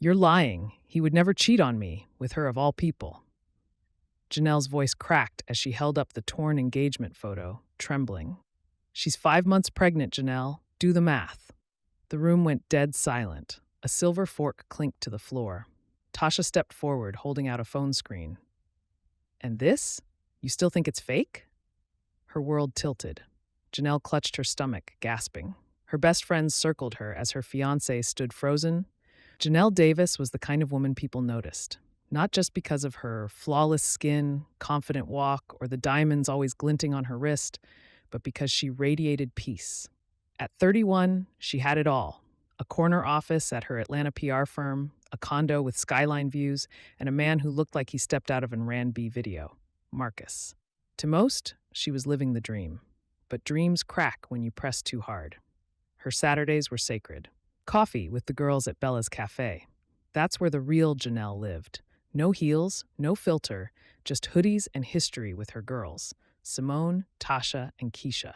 You're lying. He would never cheat on me, with her of all people. Janelle's voice cracked as she held up the torn engagement photo, trembling. She's 5 months pregnant, Janelle. Do the math. The room went dead silent. A silver fork clinked to the floor. Tasha stepped forward, holding out a phone screen. And this? You still think it's fake? Her world tilted. Janelle clutched her stomach, gasping. Her best friends circled her as her fiancé stood frozen. Janelle Davis was the kind of woman people noticed, not just because of her flawless skin, confident walk, or the diamonds always glinting on her wrist, but because she radiated peace. At 31, she had it all. A corner office at her Atlanta PR firm, a condo with skyline views, and a man who looked like he stepped out of an R&B video, Marcus. To most, she was living the dream. But dreams crack when you press too hard. Her Saturdays were sacred. Coffee with the girls at Bella's Cafe. That's where the real Janelle lived. No heels, no filter, just hoodies and history with her girls, Simone, Tasha, and Keisha.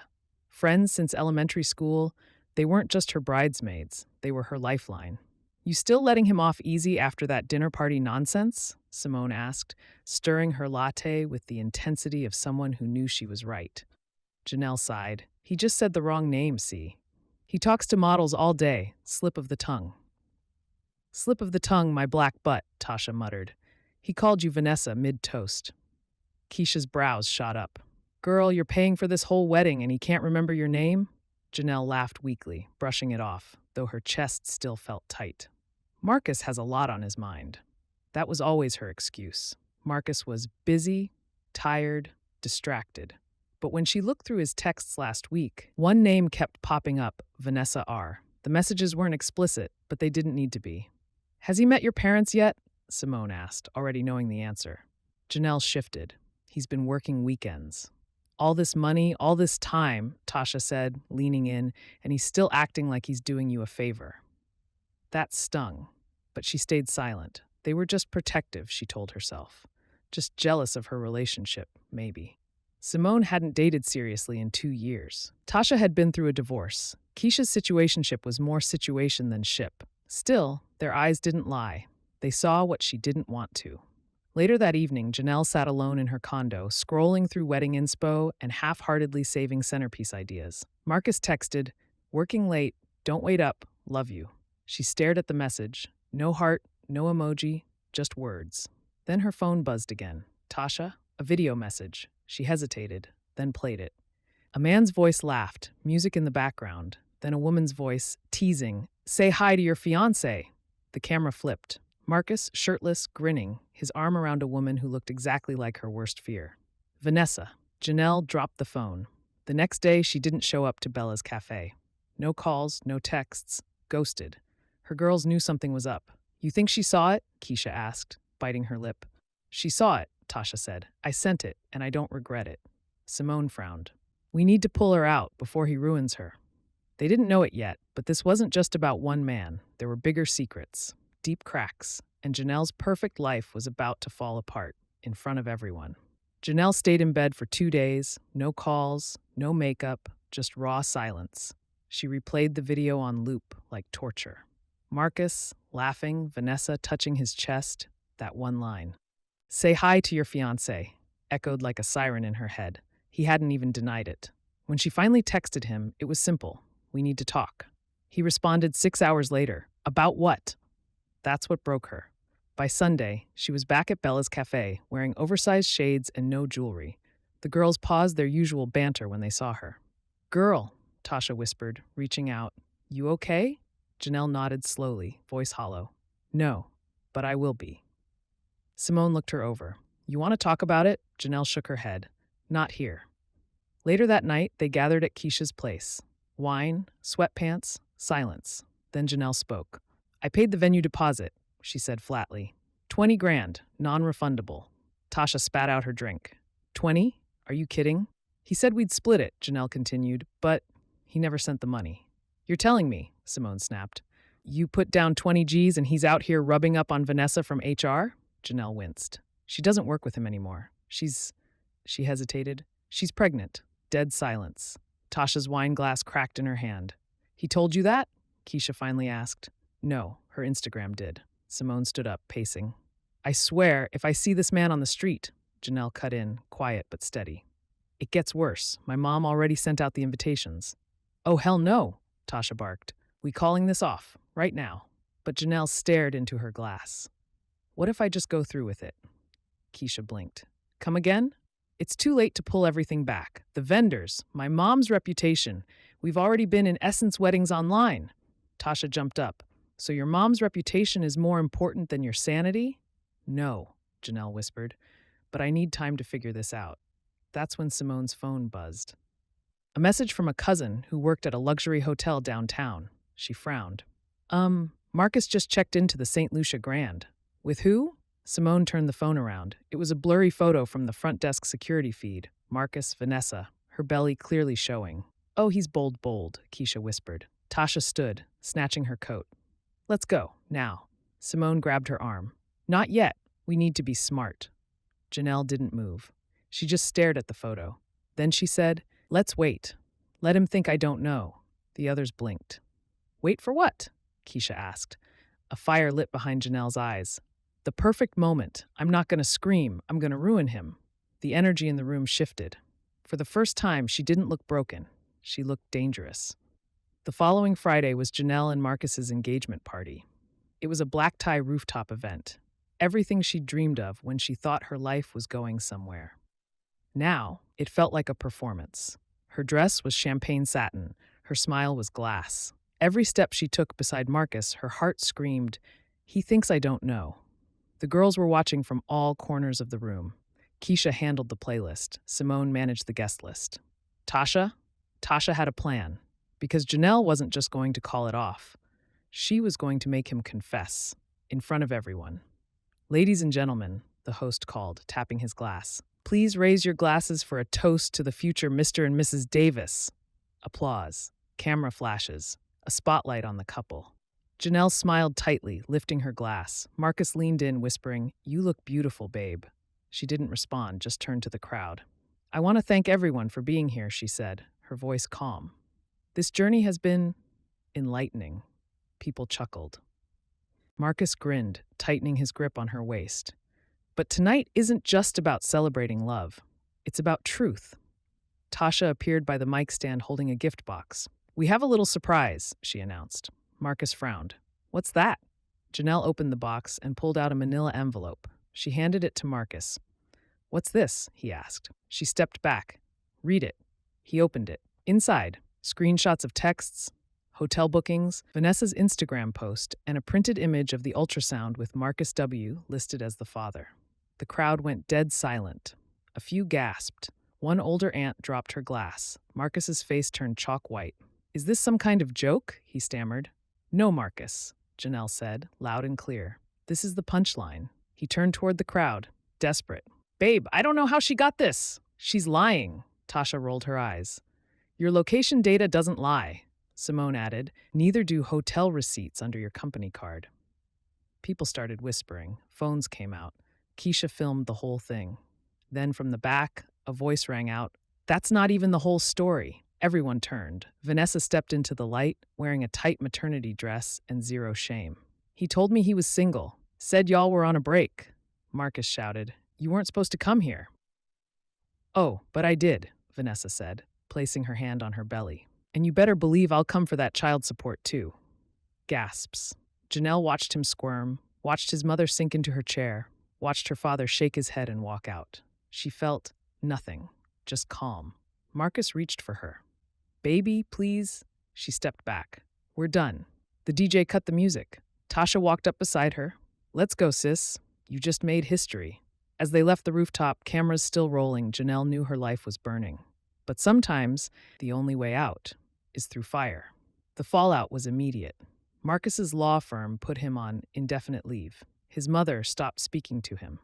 Friends since elementary school, they weren't just her bridesmaids, they were her lifeline. You still letting him off easy after that dinner party nonsense? Simone asked, stirring her latte with the intensity of someone who knew she was right. Janelle sighed. He just said the wrong name, see? He talks to models all day, slip of the tongue. Slip of the tongue, my black butt, Tasha muttered. He called you Vanessa mid-toast. Keisha's brows shot up. Girl, you're paying for this whole wedding and he can't remember your name? Janelle laughed weakly, brushing it off, though her chest still felt tight. Marcus has a lot on his mind. That was always her excuse. Marcus was busy, tired, distracted. But when she looked through his texts last week, one name kept popping up, Vanessa R. The messages weren't explicit, but they didn't need to be. Has he met your parents yet? Simone asked, already knowing the answer. Janelle shifted. He's been working weekends. All this money, all this time, Tasha said, leaning in, and he's still acting like he's doing you a favor. That stung, but she stayed silent. They were just protective, she told herself. Just jealous of her relationship, maybe. Simone hadn't dated seriously in 2 years. Tasha had been through a divorce. Keisha's situationship was more situation than ship. Still, their eyes didn't lie. They saw what she didn't want to. Later that evening, Janelle sat alone in her condo, scrolling through wedding inspo and half-heartedly saving centerpiece ideas. Marcus texted, "Working late, don't wait up, love you." She stared at the message. No heart, no emoji, just words. Then her phone buzzed again. Tasha, a video message. She hesitated, then played it. A man's voice laughed, music in the background. Then a woman's voice, teasing, "Say hi to your fiancé." The camera flipped. Marcus, shirtless, grinning, his arm around a woman who looked exactly like her worst fear. Vanessa. Janelle dropped the phone. The next day, she didn't show up to Bella's Cafe. No calls, no texts, ghosted. Her girls knew something was up. You think she saw it? Keisha asked, biting her lip. She saw it, Tasha said. I sent it, and I don't regret it. Simone frowned. We need to pull her out before he ruins her. They didn't know it yet, but this wasn't just about one man. There were bigger secrets, deep cracks, and Janelle's perfect life was about to fall apart in front of everyone. Janelle stayed in bed for 2 days, no calls, no makeup, just raw silence. She replayed the video on loop like torture. Marcus, laughing, Vanessa touching his chest, that one line. Say hi to your fiancé, echoed like a siren in her head. He hadn't even denied it. When she finally texted him, it was simple. We need to talk. He responded 6 hours later. About what? That's what broke her. By Sunday, she was back at Bella's Cafe, wearing oversized shades and no jewelry. The girls paused their usual banter when they saw her. Girl, Tasha whispered, reaching out. You okay? Janelle nodded slowly, voice hollow. No, but I will be. Simone looked her over. You want to talk about it? Janelle shook her head. Not here. Later that night, they gathered at Keisha's place. Wine, sweatpants, silence. Then Janelle spoke. I paid the venue deposit, she said flatly. 20 grand, non-refundable. Tasha spat out her drink. 20? Are you kidding? He said we'd split it, Janelle continued, but he never sent the money. You're telling me, Simone snapped. You put down 20 G's and he's out here rubbing up on Vanessa from HR? Janelle winced. She doesn't work with him anymore. She hesitated. She's pregnant. Dead silence. Tasha's wine glass cracked in her hand. He told you that? Keisha finally asked. No, her Instagram did. Simone stood up, pacing. I swear, if I see this man on the street, Janelle cut in, quiet but steady. It gets worse. My mom already sent out the invitations. Oh, hell no, Tasha barked. We calling this off, right now. But Janelle stared into her glass. What if I just go through with it? Keisha blinked. Come again? It's too late to pull everything back. The vendors, my mom's reputation. We've already been in Essence weddings online. Tasha jumped up. So your mom's reputation is more important than your sanity? No, Janelle whispered. But I need time to figure this out. That's when Simone's phone buzzed. A message from a cousin who worked at a luxury hotel downtown. She frowned. Marcus just checked into the St. Lucia Grand. With who? Simone turned the phone around. It was a blurry photo from the front desk security feed. Marcus, Vanessa, her belly clearly showing. Oh, he's bold, Keisha whispered. Tasha stood, snatching her coat. Let's go, now. Simone grabbed her arm. Not yet. We need to be smart. Janelle didn't move. She just stared at the photo. Then she said, let's wait. Let him think I don't know. The others blinked. Wait for what? Keisha asked. A fire lit behind Janelle's eyes. The perfect moment. I'm not going to scream. I'm going to ruin him. The energy in the room shifted. For the first time, she didn't look broken. She looked dangerous. The following Friday was Janelle and Marcus's engagement party. It was a black tie rooftop event. Everything she'd dreamed of when she thought her life was going somewhere. Now, it felt like a performance. Her dress was champagne satin. Her smile was glass. Every step she took beside Marcus, her heart screamed, he thinks I don't know. The girls were watching from all corners of the room. Keisha handled the playlist. Simone managed the guest list. Tasha had a plan. Because Janelle wasn't just going to call it off. She was going to make him confess, in front of everyone. Ladies and gentlemen, the host called, tapping his glass. Please raise your glasses for a toast to the future Mr. and Mrs. Davis. Applause. Camera flashes. A spotlight on the couple. Janelle smiled tightly, lifting her glass. Marcus leaned in, whispering, You look beautiful, babe. She didn't respond, just turned to the crowd. I want to thank everyone for being here, she said, her voice calm. This journey has been enlightening. People chuckled. Marcus grinned, tightening his grip on her waist. But tonight isn't just about celebrating love. It's about truth. Tasha appeared by the mic stand holding a gift box. We have a little surprise, she announced. Marcus frowned. What's that? Janelle opened the box and pulled out a manila envelope. She handed it to Marcus. What's this? He asked. She stepped back. Read it. He opened it. Inside, screenshots of texts, hotel bookings, Vanessa's Instagram post, and a printed image of the ultrasound with Marcus W. listed as the father. The crowd went dead silent. A few gasped. One older aunt dropped her glass. Marcus's face turned chalk white. Is this some kind of joke? He stammered. No, Marcus, Janelle said, loud and clear. This is the punchline. He turned toward the crowd, desperate. Babe, I don't know how she got this. She's lying. Tasha rolled her eyes. Your location data doesn't lie, Simone added. Neither do hotel receipts under your company card. People started whispering. Phones came out. Keisha filmed the whole thing. Then from the back, a voice rang out. That's not even the whole story. Everyone turned. Vanessa stepped into the light, wearing a tight maternity dress and zero shame. He told me he was single. Said y'all were on a break. Marcus shouted. You weren't supposed to come here. Oh, but I did, Vanessa said, placing her hand on her belly. And you better believe I'll come for that child support too. Gasps. Janelle watched him squirm, watched his mother sink into her chair, watched her father shake his head and walk out. She felt nothing, just calm. Marcus reached for her. Baby, please. She stepped back. We're done. The DJ cut the music. Tasha walked up beside her. Let's go, sis. You just made history. As they left the rooftop, cameras still rolling, Janelle knew her life was burning. But sometimes, the only way out is through fire. The fallout was immediate. Marcus's law firm put him on indefinite leave. His mother stopped speaking to him.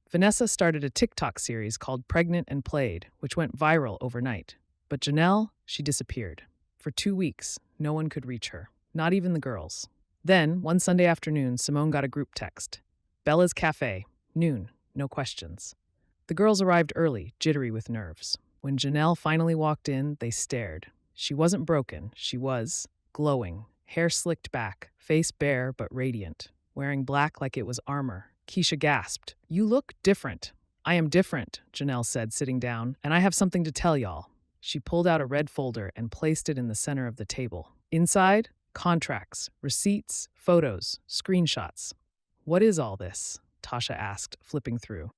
Vanessa started a TikTok series called Pregnant and Played, which went viral overnight. But Janelle, she disappeared. For 2 weeks, no one could reach her, not even the girls. Then, one Sunday afternoon, Simone got a group text. Bella's Cafe, noon, no questions. The girls arrived early, jittery with nerves. When Janelle finally walked in, they stared. She wasn't broken, she was glowing, hair slicked back, face bare but radiant. wearing black like it was armor. Keisha gasped. "You look different." "I am different," Janelle said, sitting down, "and I have something to tell y'all." She pulled out a red folder and placed it in the center of the table. Inside, contracts, receipts, photos, screenshots. "What is all this?" Tasha asked, flipping through.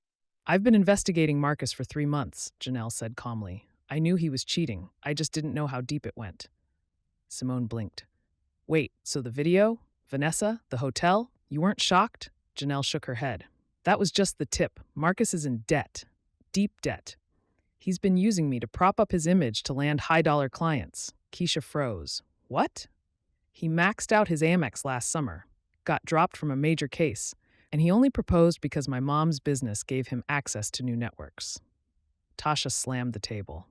"I've been investigating Marcus for 3 months," Janelle said calmly. "I knew he was cheating. I just didn't know how deep it went." Simone blinked. "Wait, so the video? Vanessa? The hotel? You weren't shocked?" Janelle shook her head. "That was just the tip. Marcus is in debt. Deep debt. He's been using me to prop up his image to land high-dollar clients." Keisha froze. "What?" "He maxed out his Amex last summer, got dropped from a major case, and he only proposed because my mom's business gave him access to new networks." Tasha slammed the table.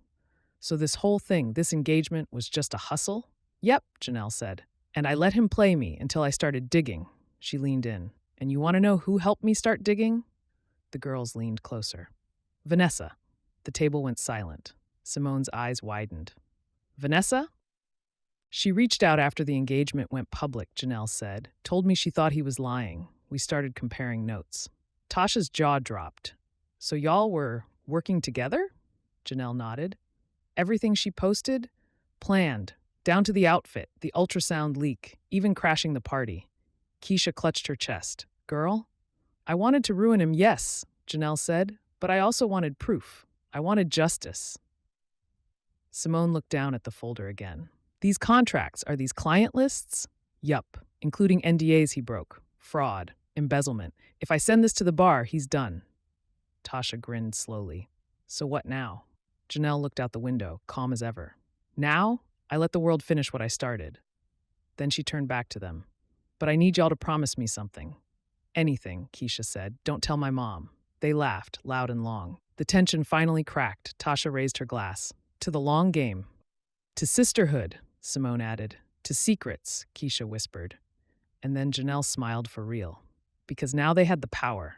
"So this whole thing, this engagement, was just a hustle?" "Yep," Janelle said. "And I let him play me until I started digging." She leaned in. "And you want to know who helped me start digging?" The girls leaned closer. "Vanessa." The table went silent. Simone's eyes widened. "Vanessa?" "She reached out after the engagement went public," Janelle said. "Told me she thought he was lying. We started comparing notes." Tasha's jaw dropped. "So y'all were working together?" Janelle nodded. "Everything she posted? Planned. Down to the outfit, the ultrasound leak, even crashing the party." Keisha clutched her chest. "Girl, I wanted to ruin him, yes," Janelle said, "but I also wanted proof. I wanted justice." Simone looked down at the folder again. "These contracts, are these client lists?" "Yup, including NDAs he broke. Fraud, embezzlement. If I send this to the bar, he's done." Tasha grinned slowly. "So what now?" Janelle looked out the window, calm as ever. "Now, I let the world finish what I started." Then she turned back to them. "But I need y'all to promise me something." "Anything," Keisha said. "Don't tell my mom." They laughed, loud and long. The tension finally cracked. Tasha raised her glass. "To the long game." "To sisterhood," Simone added. "To secrets," Keisha whispered. And then Janelle smiled for real. Because now they had the power.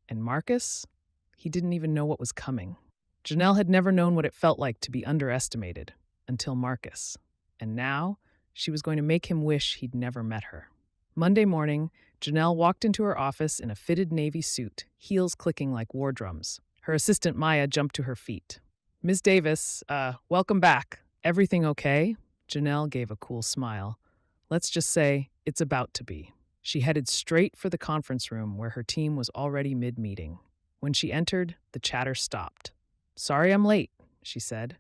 And Marcus? He didn't even know what was coming. Janelle had never known what it felt like to be underestimated. Until Marcus. And now, she was going to make him wish he'd never met her. Monday morning, Janelle walked into her office in a fitted navy suit, heels clicking like war drums. Her assistant Maya jumped to her feet. "Ms. Davis, welcome back. Everything okay?" Janelle gave a cool smile. "Let's just say, it's about to be." She headed straight for the conference room where her team was already mid-meeting. When she entered, the chatter stopped. "Sorry I'm late," she said.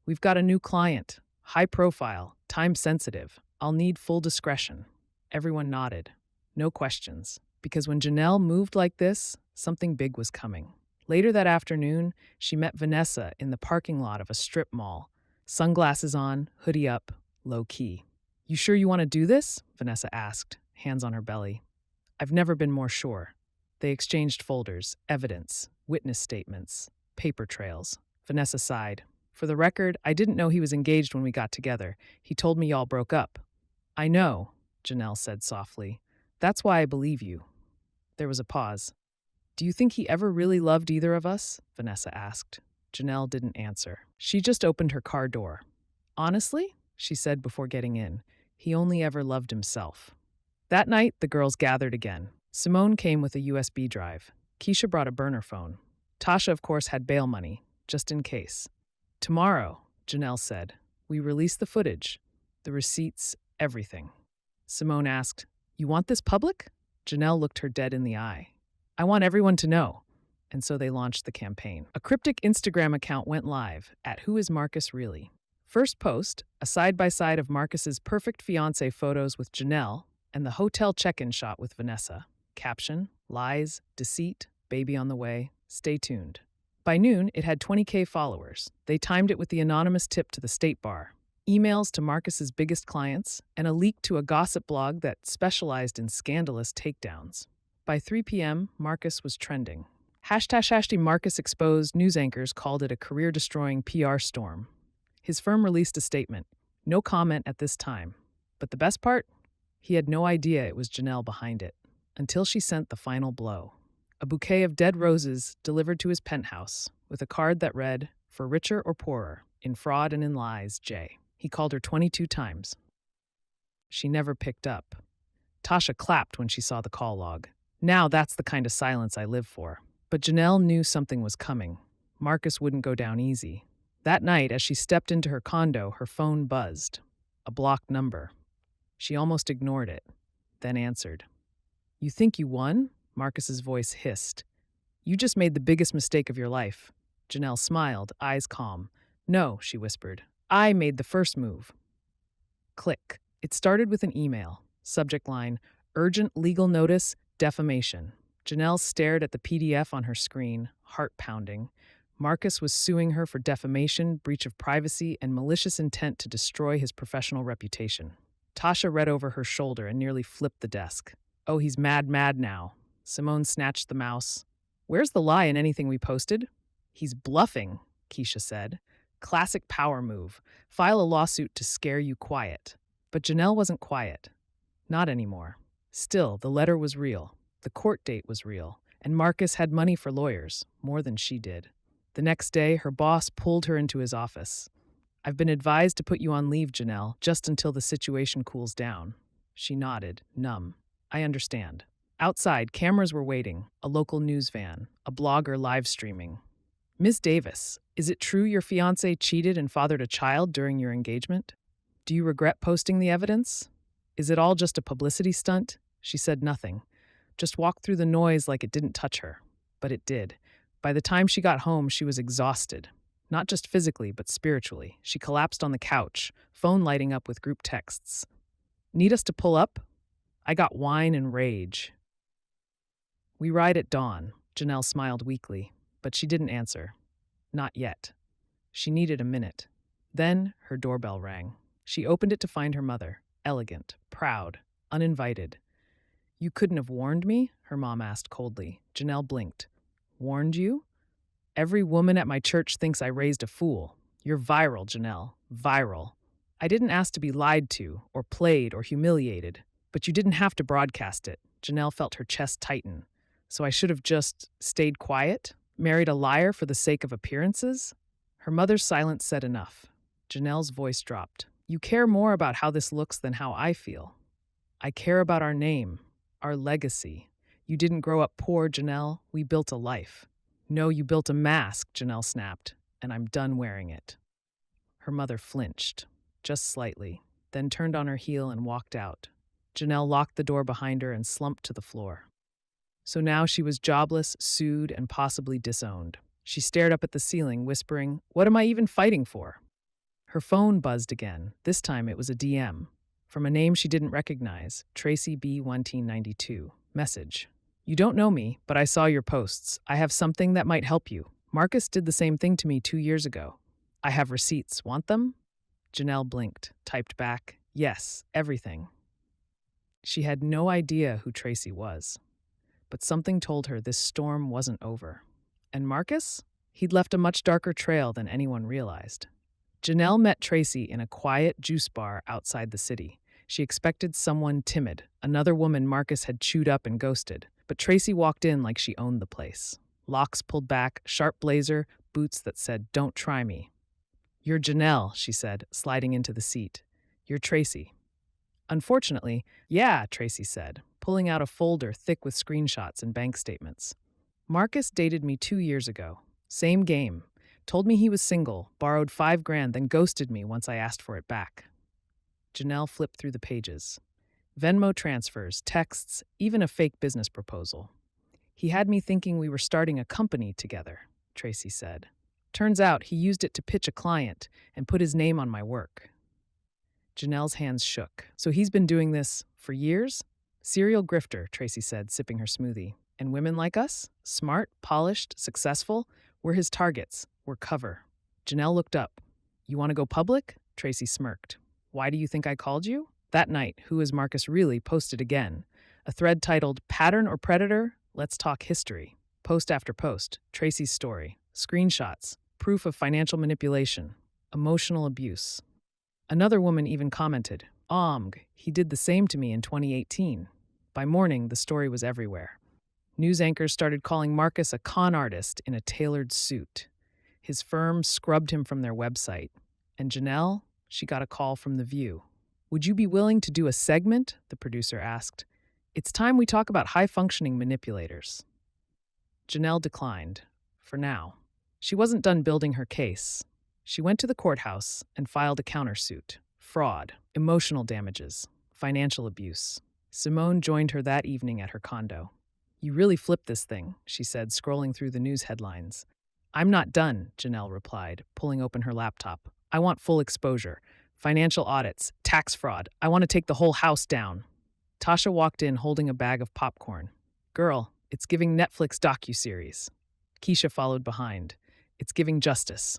"We've got a new client. High profile, time sensitive. I'll need full discretion." Everyone nodded. No questions. Because when Janelle moved like this, something big was coming. Later that afternoon, she met Vanessa in the parking lot of a strip mall. Sunglasses on, hoodie up, low-key. "You sure you want to do this?" Vanessa asked, hands on her belly. "I've never been more sure." They exchanged folders, evidence, witness statements, paper trails. Vanessa sighed. "For the record, I didn't know he was engaged when we got together. He told me y'all broke up." "I know," Janelle said softly. "That's why I believe you." There was a pause. "Do you think he ever really loved either of us?" Vanessa asked. Janelle didn't answer. She just opened her car door. "Honestly," she said before getting in, "he only ever loved himself." That night, the girls gathered again. Simone came with a USB drive. Keisha brought a burner phone. Tasha, of course, had bail money, just in case. "Tomorrow," Janelle said, "we release the footage, the receipts, everything." Simone asked, "You want this public?" Janelle looked her dead in the eye. "I want everyone to know." And so they launched the campaign. A cryptic Instagram account went live at Who Is Marcus Really? First post, a side-by-side of Marcus's perfect fiancé photos with Janelle and the hotel check-in shot with Vanessa. Caption, "Lies, deceit, baby on the way. Stay tuned." By noon, it had 20K followers. They timed it with the anonymous tip to the state bar, emails to Marcus's biggest clients, and a leak to a gossip blog that specialized in scandalous takedowns. By 3 p.m., Marcus was trending. Hashtag Marcus exposed news anchors called it a career-destroying PR storm. His firm released a statement. No comment at this time. But the best part? He had no idea it was Janelle behind it, until she sent the final blow. A bouquet of dead roses delivered to his penthouse, with a card that read, "For richer or poorer, in fraud and in lies, J." He called her 22 times. She never picked up. Tasha clapped when she saw the call log. Now that's the kind of silence I live for. But Janelle knew something was coming. Marcus wouldn't go down easy. That night, as she stepped into her condo, her phone buzzed. A blocked number. She almost ignored it, then answered. "You think you won?" Marcus's voice hissed. "You just made the biggest mistake of your life." Janelle smiled, eyes calm. "No," she whispered. "I made the first move." Click. It started with an email. Subject line, "Urgent legal notice, defamation." Janelle stared at the PDF on her screen, heart pounding. Marcus was suing her for defamation, breach of privacy, and malicious intent to destroy his professional reputation. Tasha read over her shoulder and nearly flipped the desk. "Oh, he's mad now." Simone snatched the mouse. "Where's the lie in anything we posted?" "He's bluffing," Keisha said. "Classic power move. File a lawsuit to scare you quiet." But Janelle wasn't quiet. Not anymore. Still, the letter was real. The court date was real. And Marcus had money for lawyers, more than she did. The next day, her boss pulled her into his office. "I've been advised to put you on leave, Janelle, just until the situation cools down." She nodded, numb. "I understand." Outside, cameras were waiting, a local news van, a blogger live streaming. "Miss Davis, is it true your fiancé cheated and fathered a child during your engagement? Do you regret posting the evidence? Is it all just a publicity stunt?" She said nothing, just walked through the noise like it didn't touch her. But it did. By the time she got home, she was exhausted. Not just physically, but spiritually. She collapsed on the couch, phone lighting up with group texts. "Need us to pull up?" "I got wine and rage." "We ride at dawn." Janelle smiled weakly, but she didn't answer. Not yet. She needed a minute. Then her doorbell rang. She opened it to find her mother, elegant, proud, uninvited. "You couldn't have warned me?" her mom asked coldly. Janelle blinked. "Warned you? Every woman at my church thinks I raised a fool. You're viral, Janelle. Viral. I didn't ask to be lied to, or played, or humiliated. But you didn't have to broadcast it." Janelle felt her chest tighten. "So I should have just stayed quiet? Married a liar for the sake of appearances?" Her mother's silence said enough. Janelle's voice dropped. "You care more about how this looks than how I feel. I care about our name, our legacy. You didn't grow up poor, Janelle. We built a life." "No, you built a mask," Janelle snapped, "and I'm done wearing it." Her mother flinched, just slightly, then turned on her heel and walked out. Janelle locked the door behind her and slumped to the floor. So now she was jobless, sued, and possibly disowned. She stared up at the ceiling, whispering, "What am I even fighting for?" Her phone buzzed again. This time it was a DM. From a name she didn't recognize, Tracy B. 1992. Message. "You don't know me, but I saw your posts. I have something that might help you. Marcus did the same thing to me 2 years ago. I have receipts. Want them?" Janelle blinked, typed back, "Yes, everything." She had no idea who Tracy was. But something told her this storm wasn't over. And Marcus? He'd left a much darker trail than anyone realized. Janelle met Tracy in a quiet juice bar outside the city. She expected someone timid, another woman Marcus had chewed up and ghosted. But Tracy walked in like she owned the place. Locks pulled back, sharp blazer, boots that said, "Don't try me." "You're Janelle," she said, sliding into the seat. "You're Tracy." "Unfortunately, yeah," Tracy said, pulling out a folder thick with screenshots and bank statements. "Marcus dated me 2 years ago. Same game. Told me he was single, borrowed $5,000, then ghosted me once I asked for it back." Janelle flipped through the pages. Venmo transfers, texts, even a fake business proposal. "He had me thinking we were starting a company together," Tracy said. "Turns out he used it to pitch a client and put his name on my work." Janelle's hands shook. "So he's been doing this for years?" "Serial grifter," Tracy said, sipping her smoothie. "And women like us? Smart, polished, successful? We're his targets. We're cover." Janelle looked up. "You want to go public?" Tracy smirked. "Why do you think I called you?" That night, Who is Marcus Really posted again. A thread titled, "Pattern or Predator? Let's Talk History." Post after post, Tracy's story, screenshots, proof of financial manipulation, emotional abuse. Another woman even commented, he did the same to me in 2018. By morning, the story was everywhere. News anchors started calling Marcus a con artist in a tailored suit. His firm scrubbed him from their website. And Janelle, she got a call from The View. "Would you be willing to do a segment?" the producer asked. It's time we talk about high-functioning manipulators. Janelle declined, for now. She wasn't done building her case. She went to the courthouse and filed a countersuit. Fraud, emotional damages, financial abuse. Simone joined her that evening at her condo. "You really flipped this thing," she said, scrolling through the news headlines. "I'm not done," Janelle replied, pulling open her laptop. "I want full exposure. Financial audits, tax fraud. I want to take the whole house down." Tasha walked in holding a bag of popcorn. "Girl, it's giving Netflix docuseries." Keisha followed behind. "It's giving justice."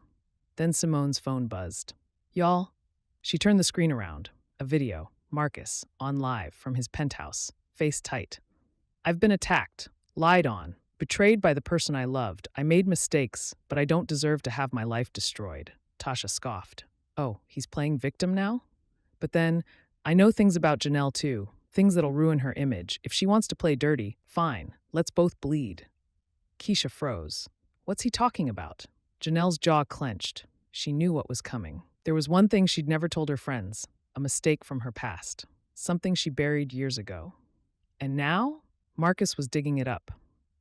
Then Simone's phone buzzed. "Y'all?" She turned the screen around. A video. Marcus, on live, from his penthouse, face tight. "I've been attacked, lied on, betrayed by the person I loved. I made mistakes, but I don't deserve to have my life destroyed." Tasha scoffed. "Oh, he's playing victim now?" But then, "I know things about Janelle too, things that'll ruin her image. If she wants to play dirty, fine, let's both bleed." Keisha froze. What's he talking about? Janelle's jaw clenched. She knew what was coming. There was one thing she'd never told her friends, a mistake from her past, something she buried years ago. And now, Marcus was digging it up.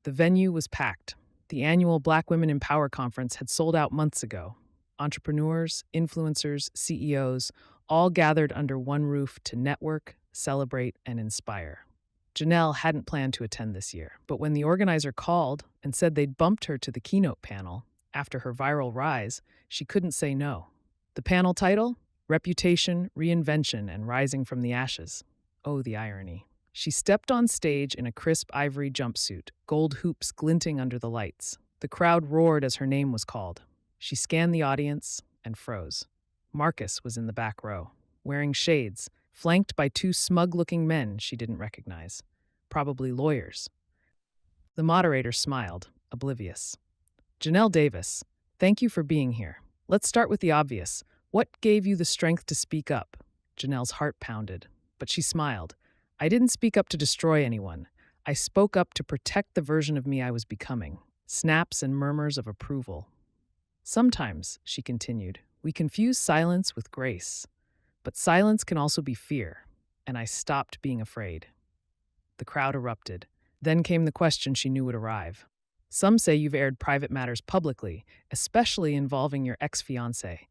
The venue was packed. The annual Black Women in Power conference had sold out months ago. Entrepreneurs, influencers, CEOs, all gathered under one roof to network, celebrate, and inspire. Janelle hadn't planned to attend this year, but when the organizer called and said they'd bumped her to the keynote panel after her viral rise, she couldn't say no. The panel title? Reputation, Reinvention, and Rising from the Ashes. Oh, the irony. She stepped on stage in a crisp ivory jumpsuit, gold hoops glinting under the lights. The crowd roared as her name was called. She scanned the audience and froze. Marcus was in the back row, wearing shades, flanked by two smug-looking men she didn't recognize, probably lawyers. The moderator smiled, oblivious. "Janelle Davis, thank you for being here. Let's start with the obvious. What gave you the strength to speak up?" Janelle's heart pounded, but she smiled. "I didn't speak up to destroy anyone. I spoke up to protect the version of me I was becoming." Snaps and murmurs of approval. "Sometimes," she continued, "we confuse silence with grace. But silence can also be fear, and I stopped being afraid." The crowd erupted. Then came the question she knew would arrive. "Some say you've aired private matters publicly, especially involving your ex-fiancé.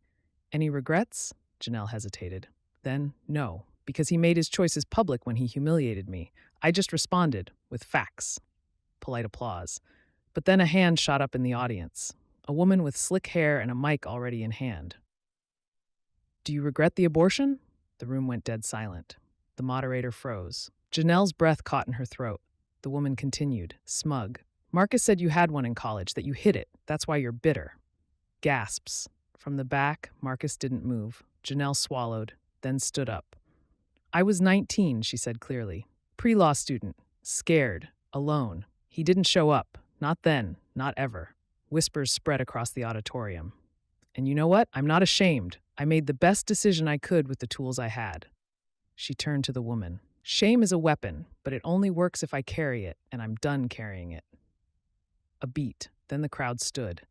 Any regrets?" Janelle hesitated. Then, "No, because he made his choices public when he humiliated me. I just responded with facts." Polite applause. But then a hand shot up in the audience. A woman with slick hair and a mic already in hand. "Do you regret the abortion?" The room went dead silent. The moderator froze. Janelle's breath caught in her throat. The woman continued, smug. "Marcus said you had one in college, that you hid it. That's why you're bitter." Gasps. From the back, Marcus didn't move. Janelle swallowed, then stood up. "I was 19, she said clearly. Pre-law student. Scared. Alone. He didn't show up. Not then. Not ever." Whispers spread across the auditorium. "And you know what? I'm not ashamed. I made the best decision I could with the tools I had." She turned to the woman. "Shame is a weapon, but it only works if I carry it, and I'm done carrying it." A beat. Then the crowd stood.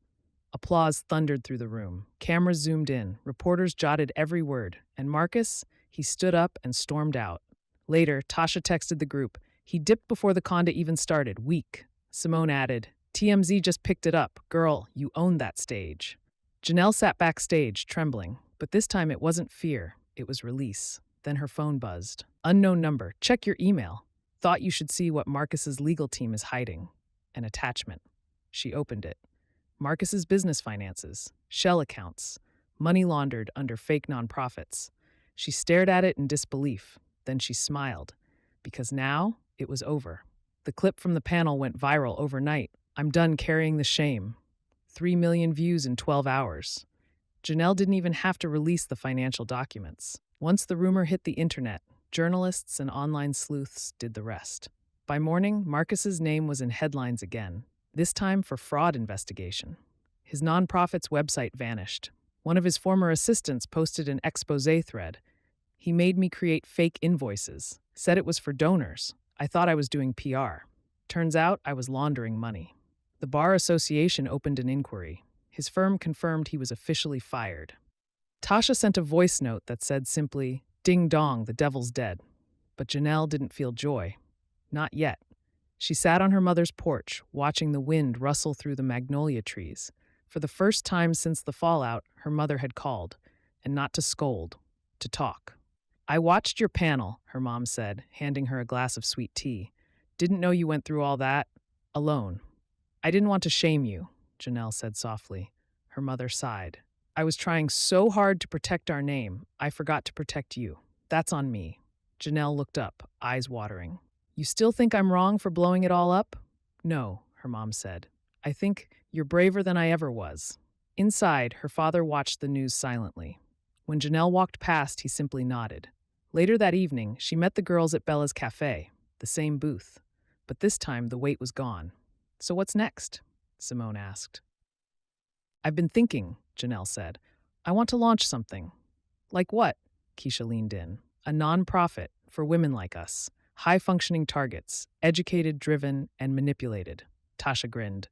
Applause thundered through the room. Cameras zoomed in. Reporters jotted every word. And Marcus? He stood up and stormed out. Later, Tasha texted the group. "He dipped before the conda even started. Weak." Simone added, "TMZ just picked it up. Girl, you owned that stage." Janelle sat backstage, trembling. But this time it wasn't fear. It was release. Then her phone buzzed. "Unknown number. Check your email. Thought you should see what Marcus's legal team is hiding." An attachment. She opened it. Marcus's business finances, shell accounts, money laundered under fake nonprofits. She stared at it in disbelief. Then she smiled, because now it was over. The clip from the panel went viral overnight. "I'm done carrying the shame." 3 million views in 12 hours. Janelle didn't even have to release the financial documents. Once the rumor hit the internet, journalists and online sleuths did the rest. By morning, Marcus's name was in headlines again, this time for fraud investigation. His nonprofit's website vanished. One of his former assistants posted an exposé thread. "He made me create fake invoices, said it was for donors. I thought I was doing PR. Turns out I was laundering money." The Bar Association opened an inquiry. His firm confirmed he was officially fired. Tasha sent a voice note that said simply, "Ding dong, the devil's dead." But Janelle didn't feel joy. Not yet. She sat on her mother's porch, watching the wind rustle through the magnolia trees. For the first time since the fallout, her mother had called, and not to scold, to talk. I watched your panel, her mom said, handing her a glass of sweet tea. Didn't know you went through all that alone. I didn't want to shame you, Janelle said softly. Her mother sighed. I was trying so hard to protect our name, I forgot to protect you. That's on me. Janelle looked up, eyes watering. You still think I'm wrong for blowing it all up? No, her mom said. I think you're braver than I ever was. Inside, her father watched the news silently. When Janelle walked past, he simply nodded. Later that evening, she met the girls at Bella's cafe, the same booth. But this time, the wait was gone. So what's next? Simone asked. I've been thinking, Janelle said. I want to launch something. Like what? Keisha leaned in. A non-profit for women like us. High-functioning targets, educated, driven, and manipulated. Tasha grinned.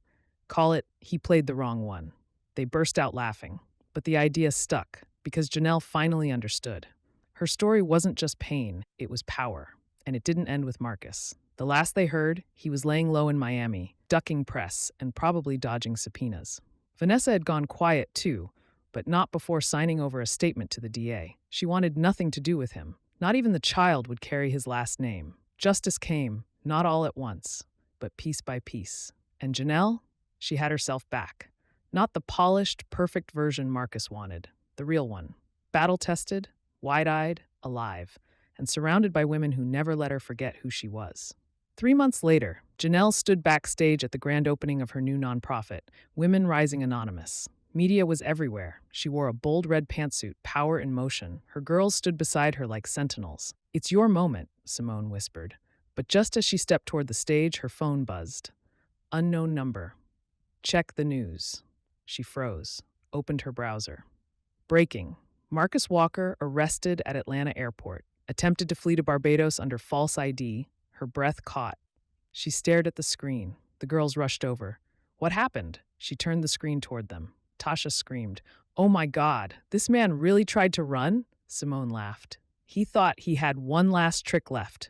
Call it, he played the wrong one. They burst out laughing. But the idea stuck, because Janelle finally understood. Her story wasn't just pain, it was power. And it didn't end with Marcus. The last they heard, he was laying low in Miami, ducking press and probably dodging subpoenas. Vanessa had gone quiet too, but not before signing over a statement to the DA. She wanted nothing to do with him. Not even the child would carry his last name. Justice came, not all at once, but piece by piece. And Janelle? She had herself back. Not the polished, perfect version Marcus wanted. The real one. Battle-tested, wide-eyed, alive, and surrounded by women who never let her forget who she was. 3 months later, Janelle stood backstage at the grand opening of her new nonprofit, Women Rising Anonymous. Media was everywhere. She wore a bold red pantsuit, power in motion. Her girls stood beside her like sentinels. It's your moment, Simone whispered. But just as she stepped toward the stage, her phone buzzed. Unknown number. Check the news. She froze, opened her browser. Breaking. Marcus Walker arrested at Atlanta airport. Attempted to flee to Barbados under false ID. Her breath caught. She stared at the screen. The girls rushed over. What happened? She turned the screen toward them. Tasha screamed. Oh my God, this man really tried to run? Simone laughed. He thought he had one last trick left.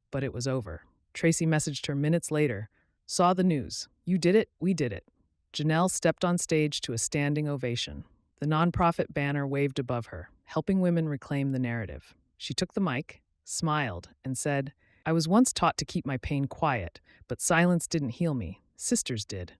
But it was over. Tracy messaged her minutes later. Saw the news. You did it, we did it. Janelle stepped on stage to a standing ovation. The nonprofit banner waved above her, helping women reclaim the narrative. She took the mic, smiled, and said, I was once taught to keep my pain quiet, but silence didn't heal me. Sisters did.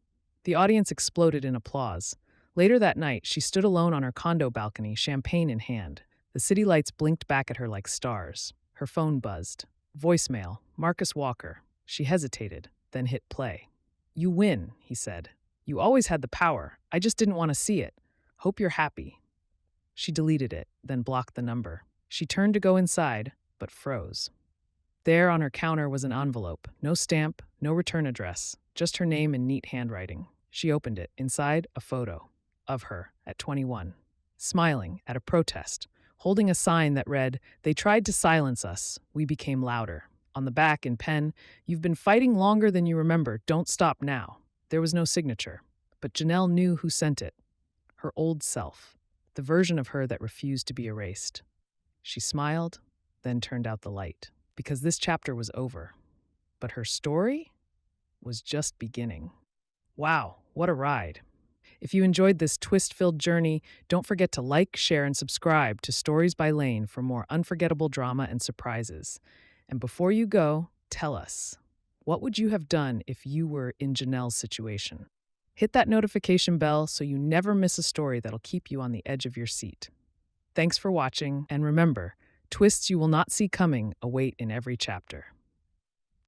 The audience exploded in applause. Later that night, she stood alone on her condo balcony, champagne in hand. The city lights blinked back at her like stars. Her phone buzzed. Voicemail, Marcus Walker. She hesitated, then hit play. You win, he said. You always had the power. I just didn't want to see it. Hope you're happy. She deleted it, then blocked the number. She turned to go inside, but froze. There on her counter was an envelope. No stamp, no return address, just her name in neat handwriting. She opened it. Inside, a photo of her at 21, smiling at a protest, holding a sign that read, They tried to silence us. We became louder. On the back, in pen, You've been fighting longer than you remember. Don't stop now. There was no signature, but Janelle knew who sent it. Her old self, the version of her that refused to be erased. She smiled, then turned out the light, because this chapter was over. But her story was just beginning. Wow, what a ride. If you enjoyed this twist-filled journey, don't forget to like, share, and subscribe to Stories by Laine for more unforgettable drama and surprises. And before you go, tell us, what would you have done if you were in Janelle's situation? Hit that notification bell so you never miss a story that'll keep you on the edge of your seat. Thanks for watching, and remember, twists you will not see coming await in every chapter.